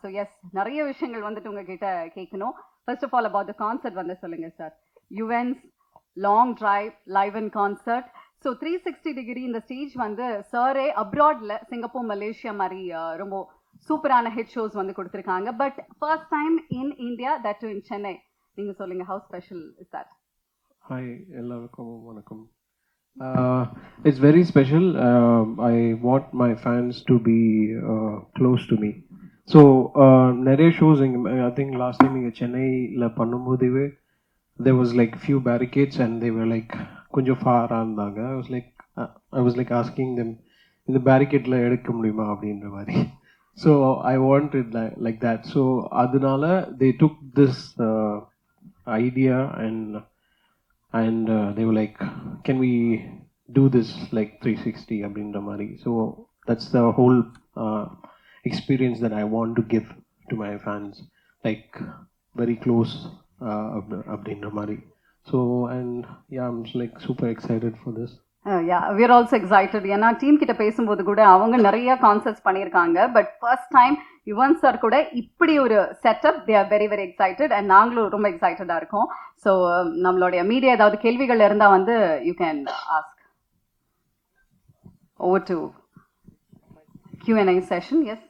So S, நிறைய விஷயங்கள் வந்துட்டு உங்ககிட்ட கேட்கணும். First of all about the concert வந்து சொல்லுங்கள் sir. Yuvan's long drive live and concert. So 360 degree இந்த ஸ்டேஜ் வந்து சாரே அப்ராட்ல சிங்கப்பூர் மலேசியா மாதிரி ரொம்ப சூப்பரான ஹிட் ஷோஸ் வந்து கொடுத்துருக்காங்க. But first time in India, that to in Chennai. நீங்கள் சொல்லுங்கள், how special is that? Hi, எல்லாருக்கும் வணக்கம். It's very special. I want my fans to be close to me. So நிறைய shows I think last time இங்கே சென்னையில் பண்ணும்போதுவே there was like few barricades and they were like கொஞ்சம் ஃபாராக இருந்தாங்க. I was like asking them, இந்த பேரிகேட்டில் எடுக்க முடியுமா அப்படின்ற மாதிரி. So I wanted like that. So அதனால they took this idea and they were like, can we do this like 360 அப்படின்ற மாதிரி. So that's the whole experience that I want to give to my fans, like very close அப்படின்ற மாதிரி. So and yeah, I'm like super excited for this. Yeah, we are also excited. ஏன்னா team கிட்ட பேசும்போது கூட அவங்க நிறைய concerts பண்ணியிருக்காங்க. But first time Yuvan sir கூட இப்படி ஒரு setup, they are very very excited. And நாங்களும் ரொம்ப எக்ஸைட்டடாக இருக்கோம். ஸோ நம்மளுடைய மீடியா ஏதாவது கேள்விகள் இருந்தால் வந்து you can ask. Over to Q&A session. Yes,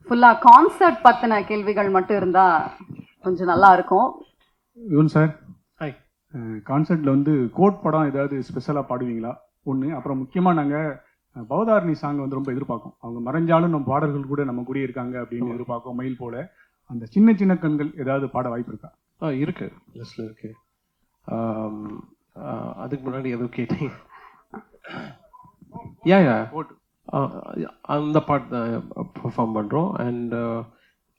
ஃபுல்லாக கான்சர்ட் பற்றின கேள்விகள் மட்டும் இருந்தால் கொஞ்சம் நல்லா இருக்கும். Yuvan sir, hi. கான்சர்ட்டில் வந்து கோட் படம் ஏதாவது ஸ்பெஷலாக பாடுவீங்களா? ஒன்று. அப்புறம் முக்கியமாக நாங்கள் பவதாரணி சாங் வந்து ரொம்ப எதிர்பார்க்கோம். அவங்க மறைஞ்சாலும் நம்ம பாடல்கள் கூட நம்ம கூடிய இருக்காங்க அப்படின்னு எதிர்பார்க்கோம். மயில் போல அந்த சின்ன சின்ன கண்கள் ஏதாவது பாட வாய்ப்பு இருக்கா? இருக்கு, லிஸ்ட்ல இருக்கு. அதுக்கு முன்னாடி எதுவும் கேட்டீங்க? யா கோட் அந்த பாட்டு தான் பெர்ஃபார்ம் பண்ணுறோம். அண்ட்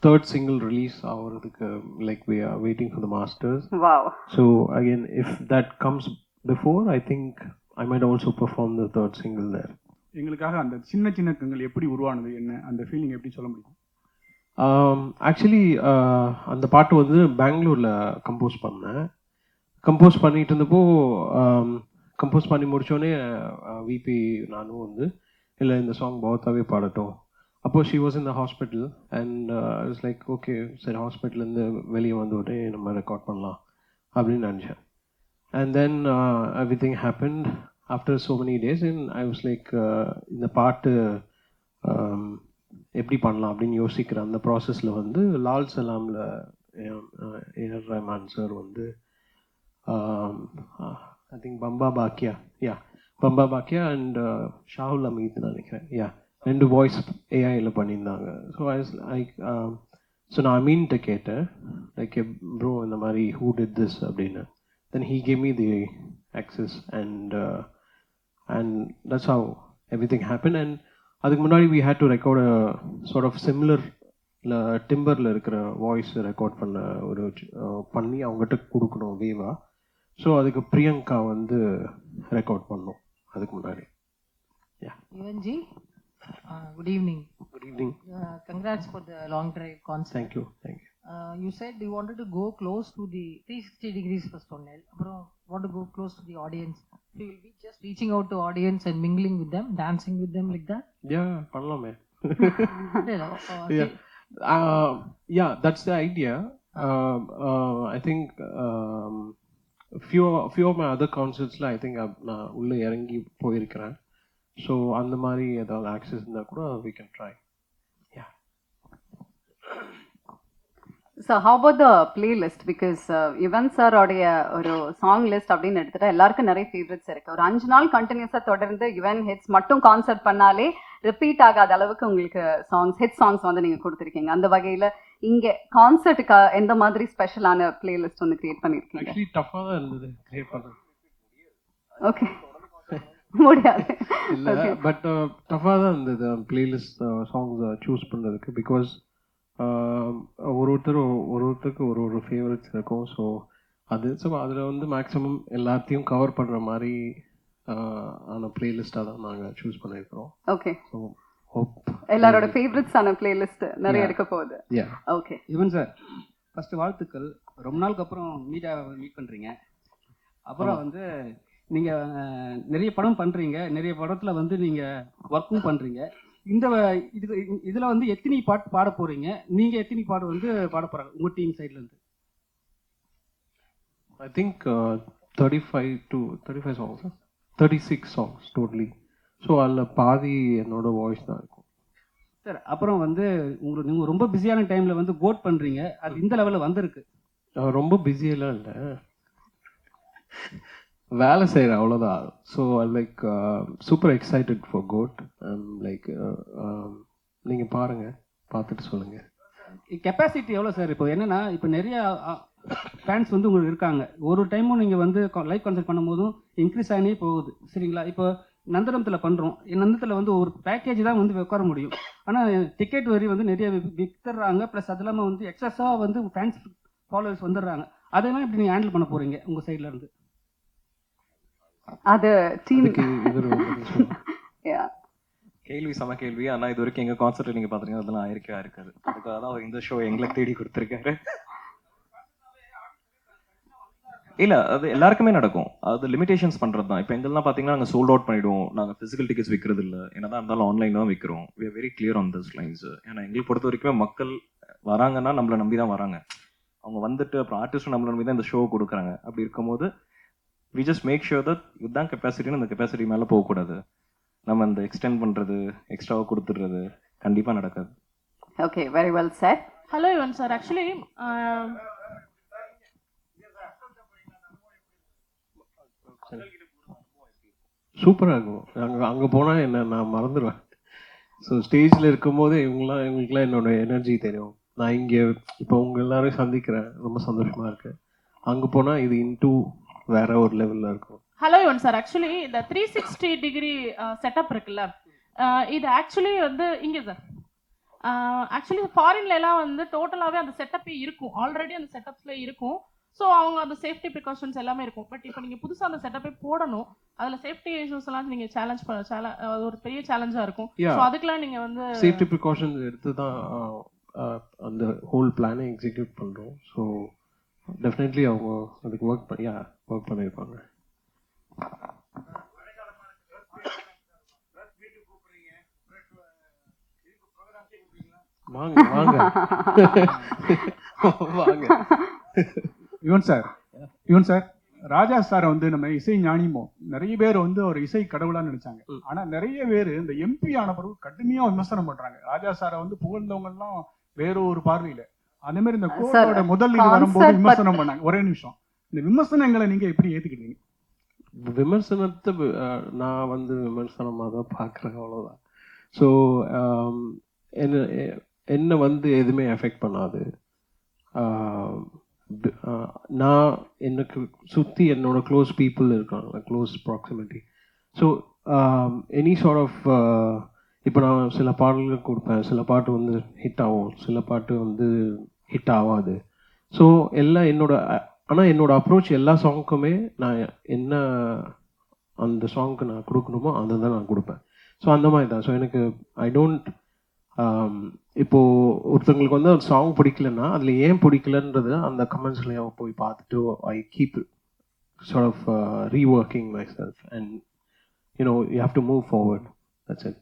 தேர்ட் சிங்கிள் ரிலீஸ் ஆகிறதுக்கு like we are waiting for the masters. Wow. So again, if that comes before, I think I might also perform the third single there. எங்களுக்காக அந்த சின்ன சின்ன கண்கள் எப்படி உருவானது, என்ன அந்த ஃபீலிங் எப்படி சொல்ல முடியும்? ஆக்சுவலி அந்த பாட்டு வந்து பெங்களூரில் கம்போஸ் பண்ணேன். கம்போஸ் பண்ணிட்டு இருந்தப்போ கம்போஸ் பண்ணி முடித்தோடனே விபி நானும் வந்து இல்லை இந்த சாங் பௌத்தாவே பாடட்டும். அப்போது she was in the hospital and it's like okay, சரி ஹாஸ்பிட்டல்லேருந்து வெளியே வந்து உடனே நம்ம ரெக்கார்ட் பண்ணலாம் அப்படின்னு நினச்சேன். And then everything happened after so many days and I was like இந்த பாட்டு எப்படி பண்ணலாம் அப்படின்னு யோசிக்கிற அந்த ப்ராசஸில் வந்து லால் சலாமில் ஏஆர் ரஹ்மான் சார் வந்து I think Bamba Bakya and Shahul Hameed நினைக்கிறேன். ரெண்டு வாய்ஸ் ஏஐயில் பண்ணியிருந்தாங்க. ஸோ நான் அமீன்கிட்ட கேட்டேன் லைக் ப்ரோ இந்த மாதிரி ஹூ டிட் திஸ் அப்படின்னு. தென் he gave me the access and that's how everything happen. And அதுக்கு முன்னாடி we had to record a sort of similar டிம்பரில் இருக்கிற வாய்ஸ் ரெக்கார்ட் பண்ணி அவங்ககிட்ட கொடுக்கணும் வேவா. ஸோ அதுக்கு பிரியங்கா வந்து ரெக்கார்ட் பண்ணோம் அதுக்கு முன்னாடி. Yuvanji, good evening. Good evening. Congrats for the long drive concert. Thank you. You said you wanted to go close to the 360 degrees first சொன்னேன். அப்புறம் want to go close to the audience. You will be just reaching out to audience and mingling with them, dancing with them like that? பண்ணலாமே. Yeah, that's the idea. I think few of my other concertsல I think நான் உள்ளே இறங்கி போயிருக்கிறேன். So அந்த மாதிரி ஏதாவது access இருந்தால் கூட we can try. So how about the playlist? Because Yuvan சாரோடைய ஒரு சாங் லிஸ்ட் அப்படின்னு எடுத்துட்டா எல்லாருக்கும் நிறைய ஃபேவரட்ஸ் இருக்கு. ஒரு 5 நாள் கண்டினியூஸாக தொடர்ந்து யுவன் ஹிட்ஸ் மட்டும் கான்சர்ட் பண்ணாலே ரிப்பீட் ஆகாத அளவுக்கு உங்களுக்கு ஹிட் சாங்ஸ் வந்து நீங்கள் கொடுத்துருக்கீங்க. அந்த வகையில் இங்கே கான்சர்ட்டுக்கு எந்த மாதிரி ஸ்பெஷலான பிளேலிஸ்ட் வந்து கிரியேட் பண்ணியிருக்கீங்க? ஆக்சுவலி டஃப்பாக தான் இருந்தது கிரியேட் பண்ணுறது. ஓகே, முடியாது இல்லை, பட் டஃப்பாக தான் இருந்தது பிளேலிஸ்ட் சாங்ஸ் சூஸ் பண்ணுறதுக்கு. பிகாஸ் ஒருத்தருக்கு ஒரு ஃபேவரட்ஸ் இருக்கும். ஸோ அதில் வந்து மேக்ஸிமம் எல்லாத்தையும் கவர் பண்ணுற மாதிரி ஆன பிளேலிஸ்டாக தான் நாங்கள் சூஸ் பண்ணியிருக்கிறோம். ஓகே, ஸோ ஹோப் எல்லாரோட ஃபேவரட்ஸான பிளேலிஸ்ட் நிறைய இருக்க போகுது. ஓகே, யுவன் சார், ஃபஸ்ட்டு வாழ்த்துக்கள். ரொம்ப நாளுக்கு அப்புறம் மீட் பண்ணுறீங்க. அப்புறம் வந்து நிறைய படம் பண்ணுறீங்க, நிறைய படத்தில் வந்து நீங்கள் ஒர்க்கும் பண்ணுறீங்க. இந்த இதில் வந்து எத்தனை பாட்டு பாட போகிறீங்க? நீங்கள் எத்தனை பாட்டு வந்து பாட போகிறாங்க உங்கள் டீம் சைட்லேருந்து? I think 35 to 35 songs, 36 songs totally. So அதில் பாதி என்னோட வாய்ஸ் தான் இருக்கும். சார் அப்புறம் வந்து நீங்கள் ரொம்ப பிஸியான டைமில் வந்து கோட் பண்ணுறீங்க, அது இந்த லெவலில் வந்திருக்கு. ரொம்ப பிஸியெல்லாம் இல்லை, வேலை செய்கிறேன் அவ்வளோதான். So like super excited for GOAT. Like நீங்கள் பாருங்கள், பார்த்துட்டு சொல்லுங்கள். கெப்பாசிட்டி எவ்வளோ சார்? இப்போ என்னென்னா, இப்போ நிறைய ஃபேன்ஸ் வந்து உங்களுக்கு இருக்காங்க. ஒரு டைமும் நீங்கள் வந்து லைவ் கான்சர்ட் பண்ணும்போதும் இன்க்ரீஸ் ஆகினே போகுது, சரிங்களா? இப்போ நந்தனத்தில் பண்ணுறோம், நந்தனத்தில் வந்து ஒரு பேக்கேஜ் தான் வந்து உட்கார முடியும். ஆனால் டிக்கெட் வரி வந்து நிறைய வித்துடுறாங்க. ப்ளஸ் அது இல்லாமல் வந்து எக்ஸஸாக வந்து ஃபேன்ஸ் ஃபாலோவர்ஸ் வந்துடுறாங்க. அதெல்லாம் இப்படி நீங்கள் ஹேண்டில் பண்ண போகிறீங்க உங்கள் சைடில் இருந்து? அது டீம் கேள்வி சம கேள்வி. ஆனால் இது வரைக்கும் எங்கள் கான்சர்ட் நீங்கள் பார்த்துருக்கீங்க, அதெல்லாம் ஆயிருக்கா இருக்காது. அதுக்காக தான் அவர் இந்த ஷோ எங்களுக்கு தேடி கொடுத்துருக்காரு. இல்லை, அது எல்லாருக்குமே நடக்கும். அது லிமிடேஷன்ஸ் பண்ணுறது தான். இப்போ எங்கெல்லாம் பார்த்தீங்கன்னா நாங்கள் சோல்ட் அவுட் பண்ணிவிடுவோம். நாங்கள் ஃபிசிக்கல் டிக்கெட்ஸ் விற்கிறது இல்லை, என்ன தான் இருந்தாலும் ஆன்லைன் தான் விற்கிறோம். We are very clear on this lines. ஏன்னா எங்களை பொறுத்த வரைக்குமே மக்கள் வராங்கன்னா நம்மளை நம்பி தான் வராங்க. அவங்க வந்துட்டு அப்புறம் ஆர்டிஸ்ட்டும் நம்மளை நம்பி தான் இந்த ஷோ கொடுக்குறாங்க. அப்படி இருக்கும்போது we just make sure that இதுதான் கெப்பாசிட்டின்னு, அந்த கெப்பாசிட்டி மேலே போகக்கூடாது. நம்ம இந்த எக்ஸ்டெண்ட் பண்ணுறது, எக்ஸ்ட்ராவாக கொடுத்துடுறது கண்டிப்பாக நடக்காது. Okay, very well sir. Hello Yuvan sir, actually சூப்பராக இருக்கும். அங்கே போனால் என்ன நான் மறந்துடுவேன். ஸோ ஸ்டேஜில் இருக்கும்போது இவங்களுக்குலாம் என்னோட எனர்ஜி தெரியும். நான் இங்கே இப்போ உங்கள் எல்லாரையும் சந்திக்கிறேன், ரொம்ப சந்தோஷமாக இருக்கு. அங்கே போனால் இது இன்டூ வேற ஒரு லெவலில் இருக்கும். ஹலோ யுவன் சார், ஆக்சுவலி இந்த 360 டிகிரி செட்டப் இருக்குல்ல, இது ஆக்சுவலி வந்து இங்கே சார் ஆக்சுவலி ஃபாரின்ல எல்லாம் வந்து டோட்டலாகவே அந்த செட்டப்பே இருக்கும், ஆல்ரெடி அந்த செட்டப்ஸ்ல இருக்கும். ஸோ அவங்க அந்த சேஃப்டி ப்ரிகாஷன்ஸ் எல்லாமே இருக்கும். பட் இப்போ நீங்கள் புதுசாக அந்த செட்டப்பே போடணும், அதில் சேஃப்டி இஷ்யூஸ் எல்லாம் நீங்கள் அது ஒரு பெரிய சேலஞ்சாக இருக்கும். ஸோ அதுக்கெல்லாம் நீங்கள் வந்து சேஃப்டி ப்ரிகாஷன்ஸ் எடுத்து தான் அந்த ஹோல் பிளானை எக்ஸிக்யூட் பண்ணுறோம். ஸோ டெஃபினெட்லி அவங்க அதுக்கு ஒர்க் பண்ணியிருப்பாங்க. வாங்க வாங்க வாங்க. யுவன் சார், ராஜா சாரை வந்து நம்ம இசை ஞானிமோ நிறைய பேர் வந்து ஒரு இசை கடவுளா நினைச்சாங்க. ஆனா நிறைய பேர் இந்த எம்பி ஆன பிறகு கடுமையா விமர்சனம் பண்றாங்க. ராஜா சாரை வந்து புகழ்ந்தவங்க எல்லாம் வேற ஒரு பார்வையில. அதே மாதிரி இந்த கோரோட முதல் இது வரும்போது விமர்சனம் பண்ணாங்க. ஒரே நிமிஷம், இந்த விமர்சனங்களை நீங்க எப்படி ஏத்துக்கிட்டீங்க? விமர்சனத்தை நான் வந்து விமர்சனமாக தான் பார்க்குறேன், அவ்வளோதான். ஸோ என்ன வந்து எதுவுமே எஃபெக்ட் பண்ணாது. நான் எனக்கு சுற்றி என்னோட க்ளோஸ் பீப்புள் இருக்காங்க, close proximity. So any sort of இப்போ நான் சில பாடல்கள் கொடுப்பேன், சில பாட்டு வந்து ஹிட் ஆகும், சில பாட்டு வந்து ஹிட் ஆகாது. ஸோ எல்லாம் ஆனால் என்னோட அப்ரோச் எல்லா சாங்குக்குமே நான் என்ன அந்த சாங்க்கு நான் கொடுக்கணுமோ அதை தான் நான் கொடுப்பேன். ஸோ அந்த மாதிரி தான். ஸோ எனக்கு ஐ டோன்ட் இப்போது ஒருத்தவங்களுக்கு வந்து ஒரு சாங் பிடிக்கலன்னா அதில் ஏன் பிடிக்கலன்றது அந்த கமெண்ட்ஸ்லையும் போய் பார்த்துட்டு I keep sort of reworking myself and you have to move forward. That's it.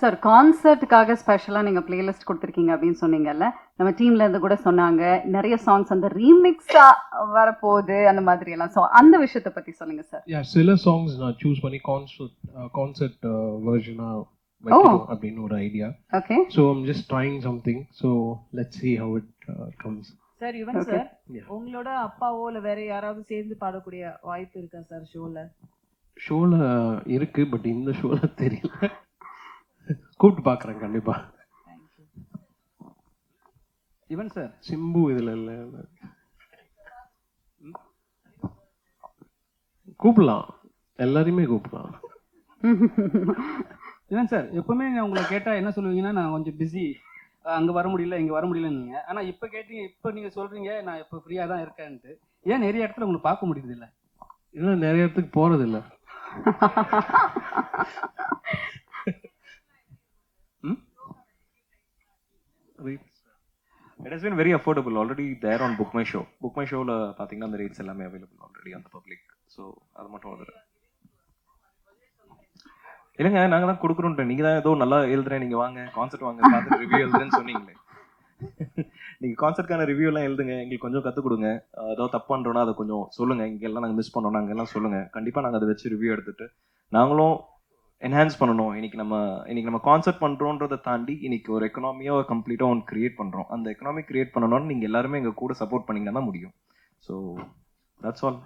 Sir, கான்சர்ட்டுக்காக ஸ்பெஷலாக நீங்கள் பிளேலிஸ்ட் கொடுத்துருக்கீங்க அப்படின்னு சொன்னீங்கல்ல, நம்ம டீம்ல இருந்து கூட சொன்னாங்க நிறைய சாங்ஸ் அந்த ரீமிக்ஸாக வரப்போகுது அந்த மாதிரி எல்லாம். ஸோ அந்த விஷயத்தை பற்றி சொல்லுங்க சார். சில சாங்ஸ் நான் சூஸ் பண்ணி கான்சர்ட் வெர்ஷனாக வைக்கணும் அப்படின்னு ஒரு idea. Okay. So I'm just trying something. So let's see how it comes. Sir, Yuvan sir, உங்களோட அப்பாவோ இல்லை வேற யாராவது சேர்ந்து பாடக்கூடிய வாய்ப்பு இருக்கா சார் ஷோவில் இருக்கு, பட் இந்த ஷோவில் தெரியல. கூப்பிட்டு பார்க்குறேன் கண்டிப்பா. யுவன் சார், சிம்பு இதில் இல்லை, கூப்பிடலாம், எல்லாரையுமே கூப்பிடலாம். யுவன் சார், எப்பவுமே உங்களை கேட்டால் என்ன சொல்லுவீங்கன்னா, நான் கொஞ்சம் பிஸி, அங்கே வர முடியல, இங்கே வர முடியலன்னு. ஆனால் இப்போ நீங்கள் சொல்கிறீங்க நான் இப்போ ஃப்ரீயாக தான் இருக்கேன்ட்டு. ஏன் நிறைய இடத்துல உங்களை பார்க்க முடியுது இல்லை? இல்லை, நிறைய இடத்துக்கு போகிறது இல்லை. It has been very affordable already there on Book My Show. Book My Showல பார்த்தீங்கன்னா அந்த ரேட்ஸ் எல்லாமே அவைலபிள் ஆல்ரெடி அந்த பப்ளிக். ஸோ அது மட்டும் வந்துடு. இல்லைங்க, நாங்கள் தான் கொடுக்குறோன்ட்டு. நீங்கள் தான் ஏதோ நல்லா எழுதுறேன், நீங்கள் வாங்க கான்செர்ட் வாங்க பார்த்துட்டு ரிவ்யூ எழுதுறேன்னு சொன்னீங்களே. நீங்கள் கான்செர்ட்கான ரிவ்யூலாம் எழுதுங்க, எங்களுக்கு கொஞ்சம் கற்றுக் கொடுங்க. ஏதாவது தப்பு பண்ணுறோன்னா அதை கொஞ்சம் சொல்லுங்கள். இங்கெல்லாம் நாங்கள் மிஸ் பண்ணோம், அங்கெல்லாம் சொல்லுங்கள். கண்டிப்பாக நாங்கள் அதை வச்சு ரிவ்யூ எடுத்துட்டு நாங்களும் என்ஹான்ஸ் பண்ணணும். இன்னைக்கு நம்ம கான்செர்ட் பண்ணுறோன்றதை தாண்டி இன்னைக்கு ஒரு எக்கனாமியாக கம்ப்ளீட்டாக ஒன்று கிரியேட் பண்ணுறோம். அந்த எக்கனாமி கிரியேட் பண்ணணும்னு நீங்கள் எல்லாருமே எங்கள் கூட சப்போர்ட் பண்ணிங்கன்னா தான் முடியும். So that's all.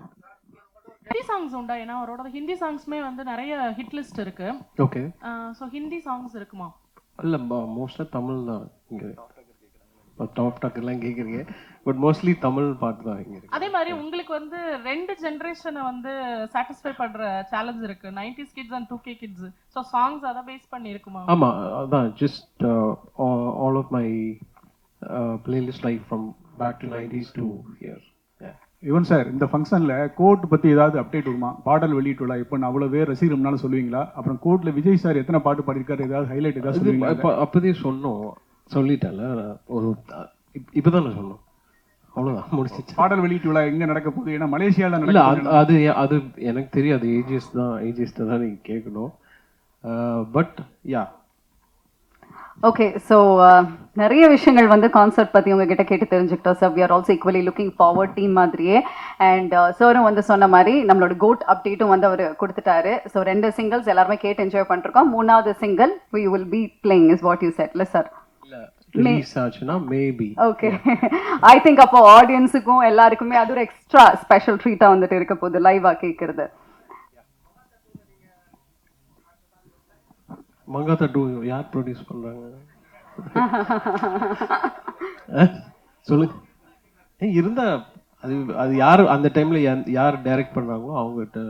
Hindi songs உண்டா? ஏன்னா அவரோட ஹிந்தி சாங்ஸ்மே வந்து நிறைய ஹிட் லிஸ்ட் இருக்கு. ஓகே. ஸோ ஹிந்தி சாங்ஸ் இருக்குமா? இல்லை, மோஸ்ட்டாக தமிழ் தான் இங்கே. டாப் டாக் எல்லாம் கேட்குறீங்க, பட் மோஸ்ட்லி தமிழ் பாட்டு தான் இங்கே. அதே மாதிரி உங்களுக்கு வந்து 2 ஜெனரேஷனை வந்து சாட்டிஸ்ஃபை பண்ற சேலஞ்ச் இருக்கு, 90s kids and 2K kids. So songs அதை பேஸ் பண்ணி இருக்குமா? ஆமாம், அதான் just all of my playlist like from back to 90s to here. Yuvan sir, இந்த ஃபங்க்ஷனில் கோர்ட் பற்றி ஏதாவது அப்டேட் வருமா? பாடல் வெளியிட்டுள்ளா இப்போ நான் அவ்வளோ பேர் ரசிகர்னாலும் சொல்லுவீங்களா? அப்புறம் கோர்ட்டில் விஜய் சார் எத்தனை பாட்டு பாடிருக்காரு, ஏதாவது ஹைலைட் ஏதாவது சொல்லுவீங்களா? அப்போதே சொன்னோம், சொல்லிட்டேன்ல ஒரு இப்போ தான் சொன்னோம், அவ்வளோதான் முடிச்சிச்சு. பாடல் வெளியிட்டுள்ளா எங்கே நடக்க போகுது? ஏன்னா மலேசியாவில் இல்லை, நடக்க அது எனக்கு தெரியாது. ஏஜிஎஸ்ட்டு தான் நீங்கள் கேட்கணும். But yeah. ஓகே, ஸோ நிறைய விஷயங்கள் வந்து கான்சர்ட் பற்றி உங்ககிட்ட கேட்டு தெரிஞ்சுக்கிட்டோம் sir. We are also equally looking forward team மாதிரியே. அண்ட் சாரும் வந்து சொன்ன மாதிரி நம்மளோட கோட் அப்டேட்டும் வந்து அவர் கொடுத்துட்டாரு. ஸோ 2 சிங்கிள்ஸ் எல்லாருமே கேட்டு என்ஜாய் பண்ணிருக்கோம். 3வது single we will be playing is what you said இல்லை சார்? ரிலீஸ் ஆச்சுன்னா மேபி. ஓகே, ஐ திங்க் அப்போ ஆடியன்ஸுக்கும் எல்லாருக்குமே அது ஒரு எக்ஸ்ட்ரா ஸ்பெஷல் ட்ரீட்டாக வந்துட்டு இருக்க போகுது லைவாக கேட்கறது. மங்காத்தா 2 யார் ப்ரொடியூஸ் பண்றாங்க? சொல்லுங்க. இருந்தா அது யார் அந்த டைம்ல யார் டைரக்ட் பண்றாங்களோ அவங்ககிட்ட,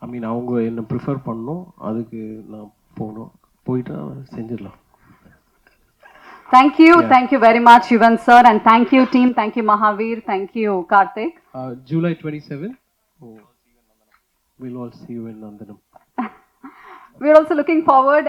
ஐ மீன் அவங்க என்ன ப்ரிஃபர் பண்ணணும், அதுக்கு நான் போகணும், போயிட்டு செஞ்சிடலாம். Thank you very much Yuvan sir, and thank you team, thank you Mahavir, thank you Karthik. July 27, we'll all see you in Nandanam. We're also looking forward.